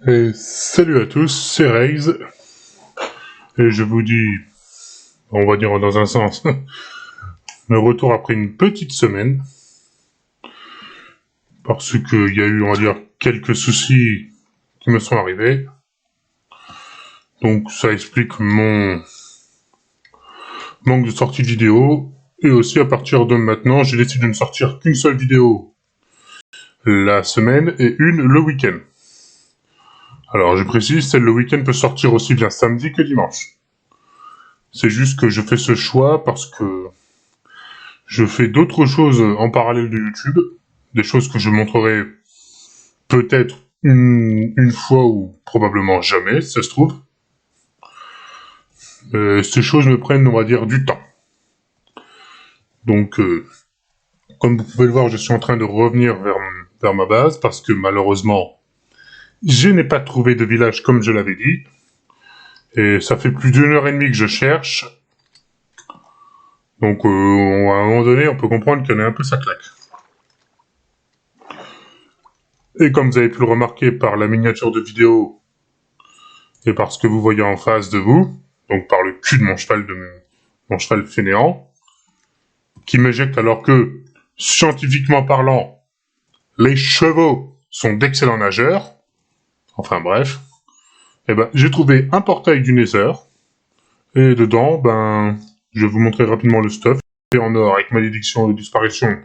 Et salut à tous, c'est Raze, et je vous dis, on va dire dans un sens, le retour après une petite semaine, parce qu'il y a eu, on va dire, quelques soucis qui me sont arrivés, donc ça explique mon manque de sortie de vidéo, et aussi à partir de maintenant, j'ai décidé de ne sortir qu'une seule vidéo la semaine et une le week-end. Alors je précise, celle le week-end peut sortir aussi bien samedi que dimanche. C'est juste que je fais ce choix parce que je fais d'autres choses en parallèle de YouTube, des choses que je montrerai peut-être une fois ou probablement jamais, si ça se trouve. Ces choses me prennent, on va dire, du temps. Donc, comme vous pouvez le voir, je suis en train de revenir vers ma base parce que malheureusement, je n'ai pas trouvé de village comme je l'avais dit. Et ça fait plus d'1 heure et demie que je cherche. Donc, à un moment donné, on peut comprendre qu'il y en a un peu ça claque. Et comme vous avez pu le remarquer par la miniature de vidéo et par ce que vous voyez en face de vous, donc par le cul de mon cheval fainéant, qui m'éjecte alors que, scientifiquement parlant, les chevaux sont d'excellents nageurs, enfin bref, et ben j'ai trouvé un portail du Nether, et dedans, je vais vous montrer rapidement le stuff, en or avec malédiction de disparition,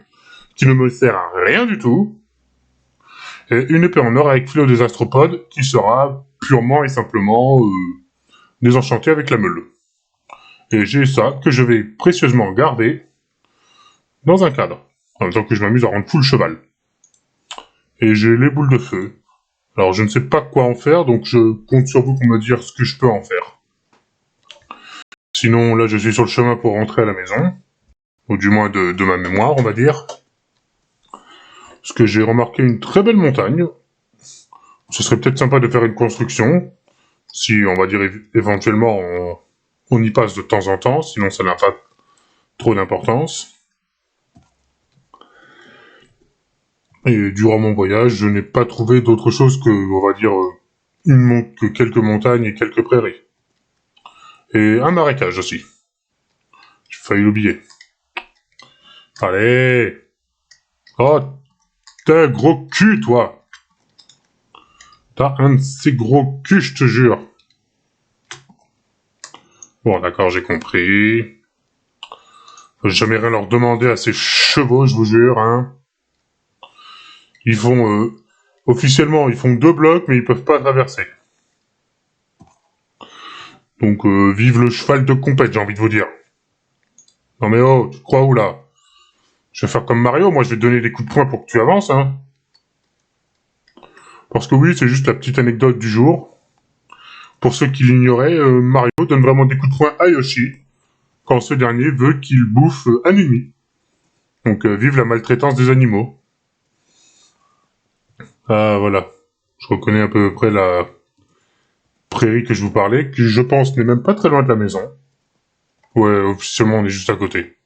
qui ne me sert à rien du tout, et une épée en or avec fléau des astropodes, qui sera purement et simplement désenchantée avec la meule. Et j'ai ça que je vais précieusement garder dans un cadre, en même temps que je m'amuse à rendre fou le cheval. Et j'ai les boules de feu. Alors je ne sais pas quoi en faire, donc je compte sur vous pour me dire ce que je peux en faire. Sinon, là je suis sur le chemin pour rentrer à la maison, ou du moins de ma mémoire, on va dire. Parce que j'ai remarqué une très belle montagne. Ce serait peut-être sympa de faire une construction, si on va dire éventuellement on y passe de temps en temps, sinon ça n'a pas trop d'importance. Et durant mon voyage, je n'ai pas trouvé d'autre chose que, on va dire, que quelques montagnes et quelques prairies. Et un marécage aussi. J'ai failli l'oublier. Allez. Oh, t'es un gros cul, toi. T'as un de ces gros culs, je te jure. Bon, d'accord, j'ai compris. Faut jamais rien leur demander à ces chevaux, je vous jure, hein. Ils font, officiellement, ils font 2 blocs, mais ils peuvent pas traverser. Donc, vive le cheval de compète, j'ai envie de vous dire. Non mais oh, tu crois où, là? Je vais faire comme Mario, moi je vais te donner des coups de poing pour que tu avances, hein. Parce que oui, c'est juste la petite anecdote du jour. Pour ceux qui l'ignoraient, Mario donne vraiment des coups de poing à Yoshi, quand ce dernier veut qu'il bouffe un ennemi. Donc vive la maltraitance des animaux. Ah voilà, je reconnais à peu près la prairie que je vous parlais, qui je pense n'est même pas très loin de la maison. Ouais, officiellement on est juste à côté.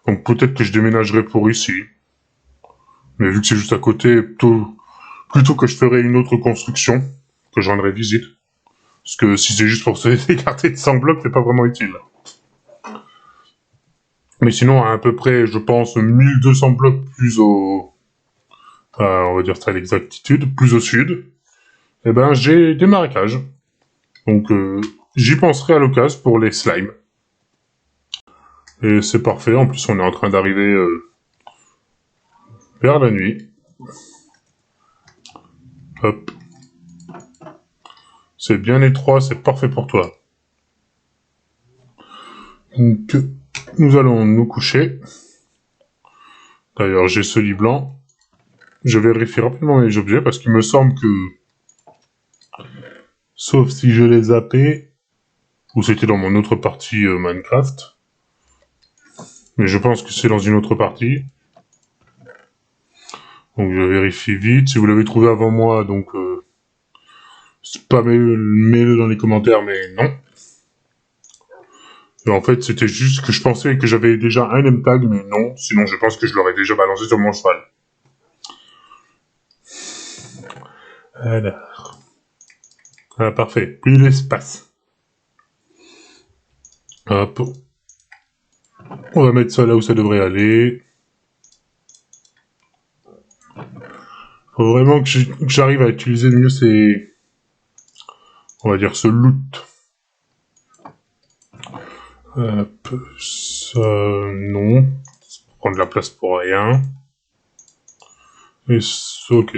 Donc peut-être que je déménagerai pour ici. Mais vu que c'est juste à côté, plutôt que je ferai une autre construction, que je rendrai visite. Parce que si c'est juste pour se écarter de 100 blocs, c'est pas vraiment utile. Mais sinon, à peu près, je pense, 1200 blocs plus on va dire ça à l'exactitude, plus au sud, eh ben, j'ai des marécages. Donc, j'y penserai à l'occasion pour les slimes. Et c'est parfait, en plus on est en train d'arriver vers la nuit. Hop. C'est bien étroit, c'est parfait pour toi. Donc, nous allons nous coucher. D'ailleurs, j'ai ce lit blanc. Je vérifie rapidement les objets parce qu'il me semble que, sauf si je les zappé, ou c'était dans mon autre partie Minecraft, mais je pense que c'est dans une autre partie. Donc je vérifie vite. Si vous l'avez trouvé avant moi, donc spammez-le dans les commentaires, mais non. Et en fait, c'était juste que je pensais que j'avais déjà un name tag, mais non. Sinon, je pense que je l'aurais déjà balancé sur mon cheval. Voilà. Ah, parfait. Plus d'espace. Hop. On va mettre ça là où ça devrait aller. Faut vraiment que j'arrive à utiliser mieux ces... On va dire ce loot. Hop. Ça... Non. Ça prend de la place pour rien. Et ok.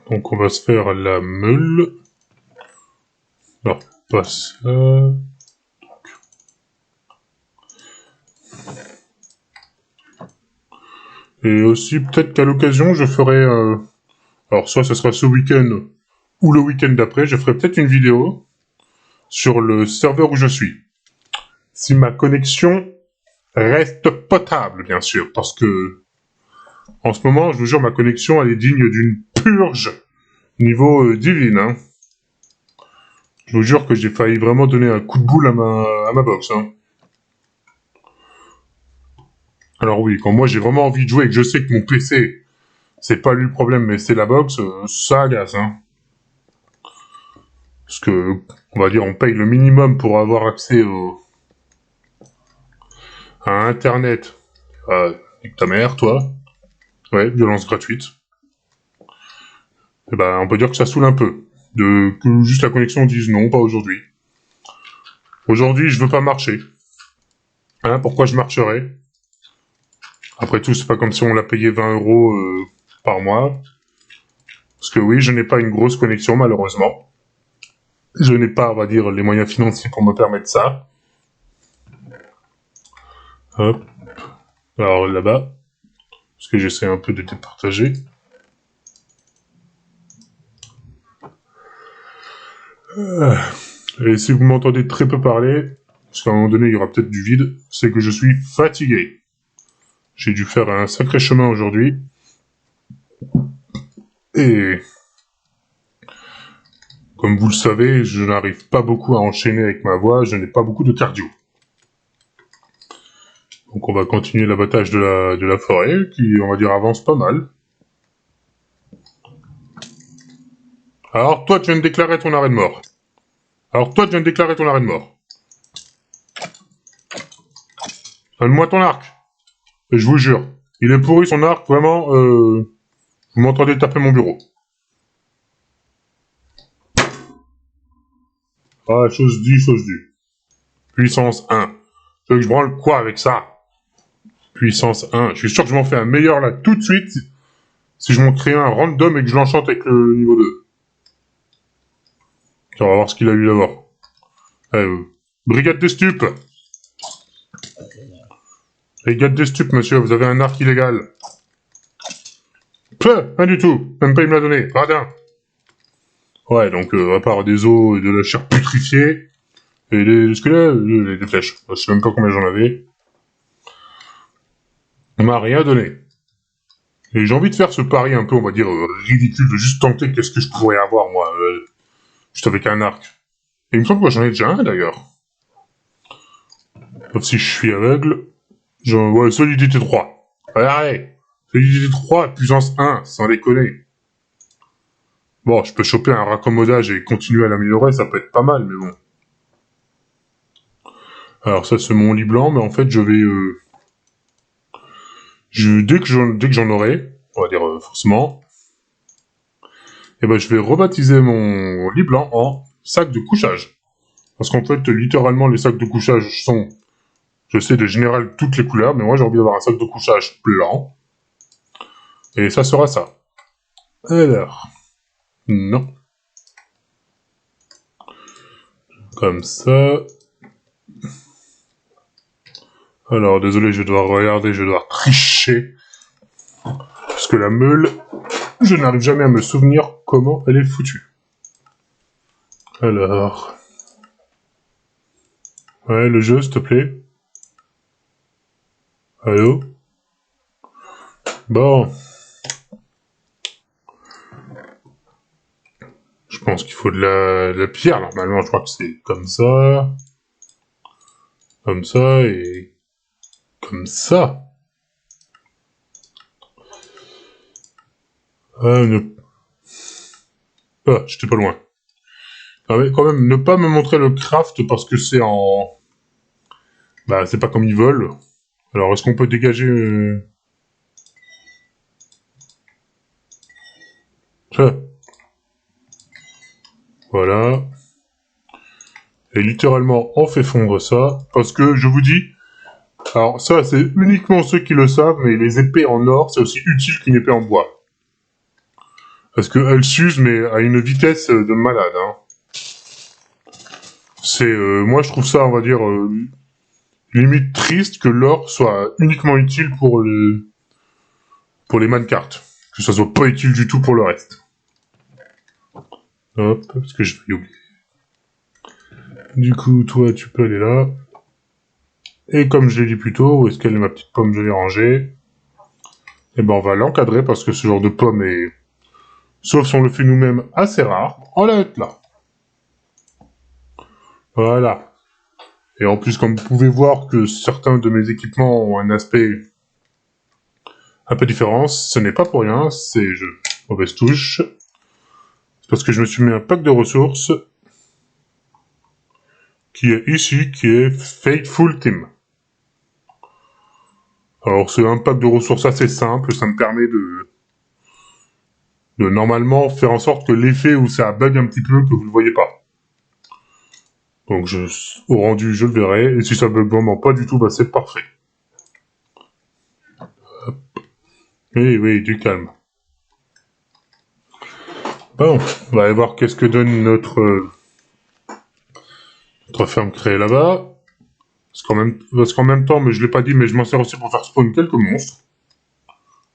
Donc on va se faire la meule. Non, pas ça. Et aussi, peut-être qu'à l'occasion, je ferai... alors, soit ce sera ce week-end, ou le week-end d'après, je ferai peut-être une vidéo sur le serveur où je suis. Si ma connexion reste potable, bien sûr, parce que... En ce moment, je vous jure, ma connexion, elle est digne d'une purge niveau divine, hein. Je vous jure que j'ai failli vraiment donner un coup de boule à ma box, hein. Alors oui, quand moi j'ai vraiment envie de jouer et que je sais que mon PC, c'est pas lui le problème, mais c'est la box, ça agace, hein. Parce que, on va dire, on paye le minimum pour avoir accès à Internet. Avec ta mère, toi. Ouais, violence gratuite. Et ben, on peut dire que ça saoule un peu. Que juste la connexion dise non, pas aujourd'hui. Aujourd'hui, je veux pas marcher. Hein, pourquoi je marcherais? Après tout, c'est pas comme si on l'a payé 20 € par mois. Parce que oui, je n'ai pas une grosse connexion, malheureusement. Je n'ai pas, on va dire, les moyens financiers pour me permettre ça. Hop. Alors là-bas, parce que j'essaie un peu de départager. Et si vous m'entendez très peu parler, parce qu'à un moment donné, il y aura peut-être du vide, c'est que je suis fatigué. J'ai dû faire un sacré chemin aujourd'hui. Et comme vous le savez, je n'arrive pas beaucoup à enchaîner avec ma voix, je n'ai pas beaucoup de cardio. Donc on va continuer l'abattage de la forêt, qui, on va dire, avance pas mal. Alors toi, tu viens de déclarer ton arrêt de mort. Donne-moi ton arc. Et je vous jure, il est pourri son arc, vraiment, vous m'entendez taper mon bureau. Ah, chose dit, chose due. Puissance 1. Tu veux que je branle quoi avec ça? Puissance 1. Je suis sûr que je m'en fais un meilleur là tout de suite si je m'en crée un random et que je l'enchante avec le niveau 2. On va voir ce qu'il a eu d'abord. Brigade des stupes. Brigade des stupes, monsieur, vous avez un arc illégal. Rien du tout. Même pas il me l'a donné. Radin. Ouais, donc à part des os et de la chair putréfiée, et des squelettes, des flèches. Je sais même pas combien j'en avais. On m'a rien donné. Et j'ai envie de faire ce pari un peu, on va dire, ridicule, de juste tenter qu'est-ce que je pourrais avoir, moi, juste avec un arc. Et il me semble que j'en ai déjà un, d'ailleurs. Sauf si je suis aveugle. Ouais, solidité 3. Allez, solidité 3, puissance 1, sans déconner. Bon, je peux choper un raccommodage et continuer à l'améliorer, ça peut être pas mal, mais bon. Alors ça, c'est mon lit blanc, mais en fait, je vais... dès que j'en aurai, on va dire forcément, et ben je vais rebaptiser mon lit blanc en sac de couchage. Parce qu'en fait, littéralement, les sacs de couchage sont, je sais, de général toutes les couleurs, mais moi j'ai envie d'avoir un sac de couchage blanc. Et ça sera ça. Alors, non. Comme ça. Alors, désolé, je dois regarder, je dois tricher. Parce que la meule, je n'arrive jamais à me souvenir comment elle est foutue. Alors... Ouais, le jeu, s'il te plaît. Allô? Bon. Je pense qu'il faut de la pierre, normalement. Je crois que c'est comme ça. Comme ça, et... Comme ça. Ah, j'étais pas loin. Ah ouais, quand même, ne pas me montrer le craft parce que c'est en... Bah, c'est pas comme ils veulent. Alors, est-ce qu'on peut dégager... Ça. Voilà. Et littéralement, on fait fondre ça. Parce que, je vous dis... Alors, ça, c'est uniquement ceux qui le savent, mais les épées en or, c'est aussi utile qu'une épée en bois. Parce qu'elles s'usent, mais à une vitesse de malade, hein. C'est... moi, je trouve ça, on va dire... limite triste que l'or soit uniquement utile pour les minecarts. Que ça soit pas utile du tout pour le reste. Hop, parce que je vais oublier. Du coup, toi, tu peux aller là. Et comme je l'ai dit plus tôt, où est-ce qu'elle est ma petite pomme? Je l'ai rangée. Et ben, on va l'encadrer parce que ce genre de pomme est, sauf si on le fait nous-mêmes, assez rare. On la met là. Voilà. Et en plus, comme vous pouvez voir que certains de mes équipements ont un aspect un peu différent, ce n'est pas pour rien, c'est mauvaise touche. C'est parce que je me suis mis un pack de ressources qui est ici, qui est Faithful Team. Alors c'est un pack de ressources assez simple, ça me permet de normalement faire en sorte que l'effet où ça bug un petit peu, que vous ne le voyez pas. Donc au rendu, je le verrai, et si ça bug vraiment pas du tout, bah c'est parfait. Hop. Oui, oui, du calme. Bon, on va aller voir qu'est-ce que donne notre ferme créée là-bas. Parce qu'en même temps, mais je l'ai pas dit, mais je m'en sers aussi pour faire spawn quelques monstres.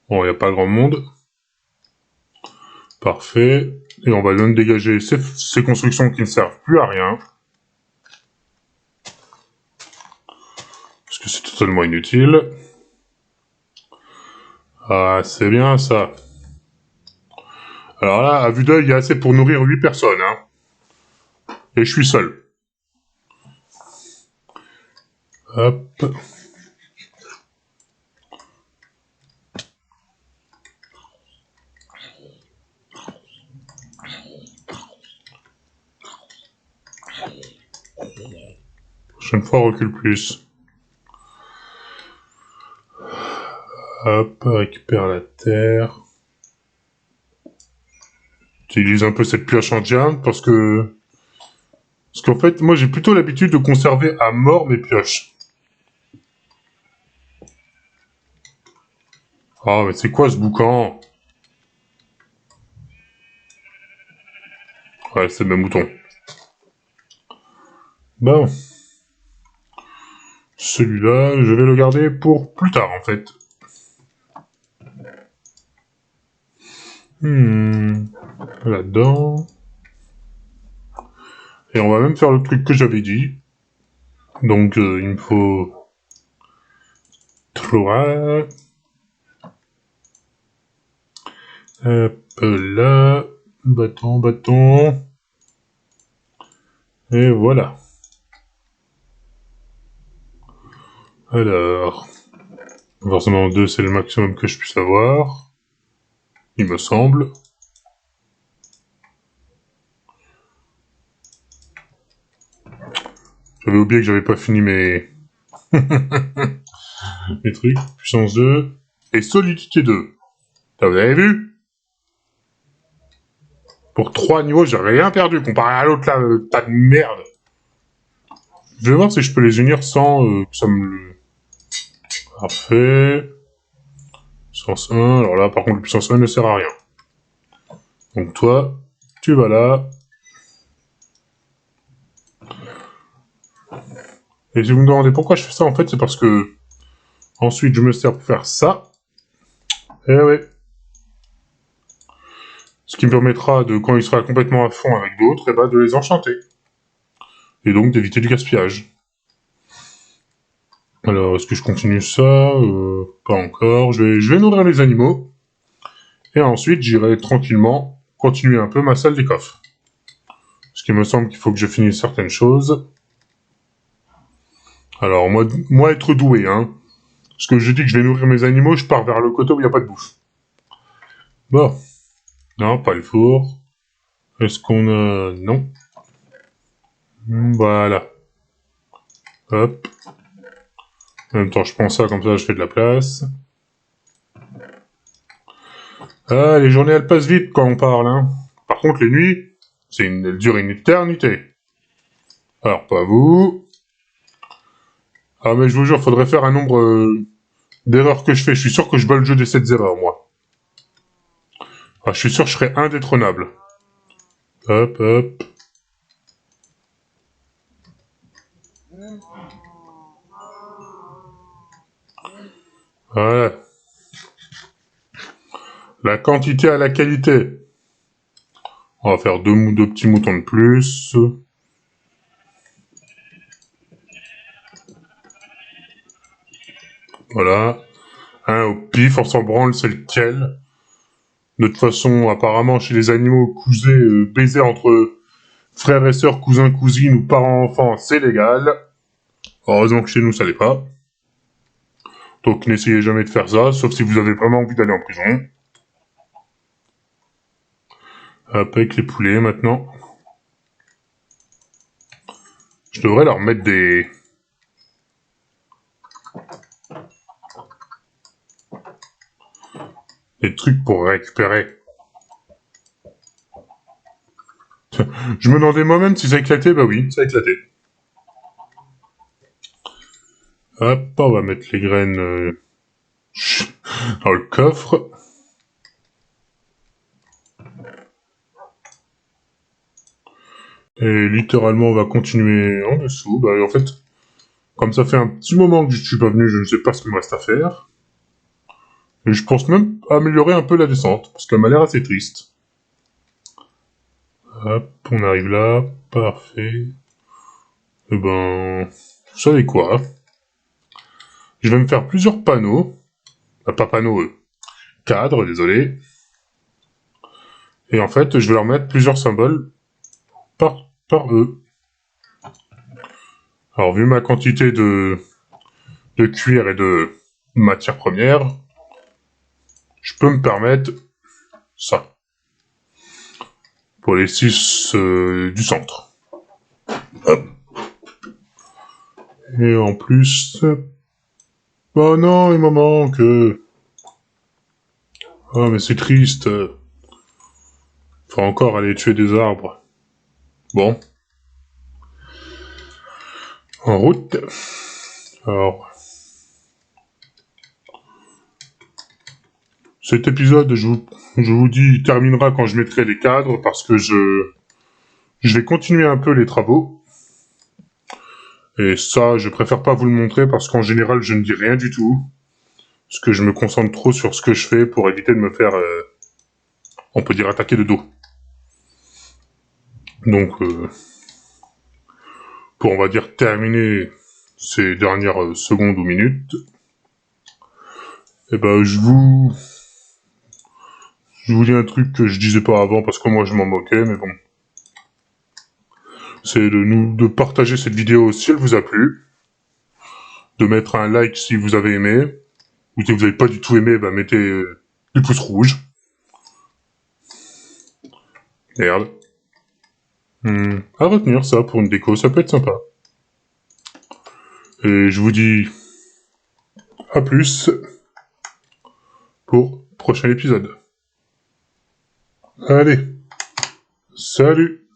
Bon, il n'y a pas grand monde. Parfait. Et on va même dégager ces constructions qui ne servent plus à rien. Parce que c'est totalement inutile. Ah, c'est bien ça. Alors là, à vue d'œil, il y a assez pour nourrir 8 personnes, hein. Et je suis seul. Hop. Prochaine fois, recule plus. Hop, récupère la terre. J'utilise un peu cette pioche en diamant parce qu'en fait, moi j'ai plutôt l'habitude de conserver à mort mes pioches. Ah, mais c'est quoi ce boucan? Ouais, c'est mes moutons. Bon. Celui-là, je vais le garder pour plus tard, en fait. Là-dedans. Et on va même faire le truc que j'avais dit. Donc, il me faut... 3. Hop là. Bâton, bâton. Et voilà. Alors... Forcément, 2, c'est le maximum que je puisse avoir. Il me semble. J'avais oublié que j'avais pas fini mes... mes trucs. Puissance 2. Et solidité 2. Vous avez vu? Pour 3 niveaux, j'ai rien perdu comparé à l'autre là, tas de merde. Je vais voir si je peux les unir sans que ça me le... Parfait. Puissance 1. Alors là, par contre, le puissance 1 ne sert à rien. Donc toi, tu vas là. Et si vous me demandez pourquoi je fais ça, en fait, c'est parce que... Ensuite, je me sers pour faire ça. Eh ouais. Ce qui me permettra de, quand il sera complètement à fond avec d'autres, et bah de les enchanter. Et donc d'éviter du gaspillage. Alors, est-ce que je continue ça? Pas encore. Je vais nourrir les animaux. Et ensuite, j'irai tranquillement continuer un peu ma salle des coffres. Parce qu'il me semble qu'il faut que je finisse certaines choses. Alors, moi être doué, hein. Parce que je dis que je vais nourrir mes animaux, je pars vers le côté où il n'y a pas de bouffe. Bon. Non, pas le four. Est-ce qu'on a... Non. Voilà. Hop. En même temps, je prends ça, comme ça, je fais de la place. Ah, les journées, elles passent vite quand on parle, hein. Par contre, les nuits, elles durent une éternité. Alors, pas vous. Ah, mais je vous jure, faudrait faire un nombre d'erreurs que je fais. Je suis sûr que je bats le jeu des 7 erreurs, moi. Ah, je suis sûr que je serais indétrônable. Hop, hop. Voilà. La quantité à la qualité. On va faire deux petits moutons de plus. Voilà. Un au pif, on s'en branle, c'est lequel. De toute façon, apparemment, chez les animaux, baiser entre frères et sœurs, cousins, cousines ou parents-enfants, c'est légal. Heureusement que chez nous, ça l'est pas. Donc n'essayez jamais de faire ça, sauf si vous avez vraiment envie d'aller en prison. Hop, avec les poulets, maintenant. Je devrais leur mettre des trucs pour récupérer. Je me demandais moi-même si ça éclatait, bah oui, ça a éclaté. Hop, on va mettre les graines dans le coffre. Et littéralement, on va continuer en dessous. Bah en fait, comme ça fait un petit moment que je suis pas venu, je ne sais pas ce qu'il me reste à faire. Et je pense même améliorer un peu la descente, parce qu'elle m'a l'air assez triste. Hop, on arrive là, parfait. Et ben, vous savez quoi? Je vais me faire plusieurs panneaux. Pas panneaux, cadres, désolé. Et en fait, je vais leur mettre plusieurs symboles par eux. Alors, vu ma quantité de cuir et de matière première, je peux me permettre ça. Pour les 6 du centre. Hop. Et en plus... Oh non, il m'en manque. Oh, mais c'est triste. Faut encore aller tuer des arbres. Bon. En route. Alors... Cet épisode, je vous dis, il terminera quand je mettrai les cadres, parce que je vais continuer un peu les travaux. Et ça, je préfère pas vous le montrer, parce qu'en général, je ne dis rien du tout. Parce que je me concentre trop sur ce que je fais pour éviter de me faire, on peut dire, attaquer de dos. Donc, pour, on va dire, terminer ces dernières secondes ou minutes, eh ben, je vous dis un truc que je disais pas avant, parce que moi, je m'en moquais, mais bon. C'est de partager cette vidéo si elle vous a plu, de mettre un like si vous avez aimé, ou si vous n'avez pas du tout aimé, bah mettez du pouce rouge. Merde. À retenir ça pour une déco, ça peut être sympa. Et je vous dis à plus pour prochain épisode. Allez, salut!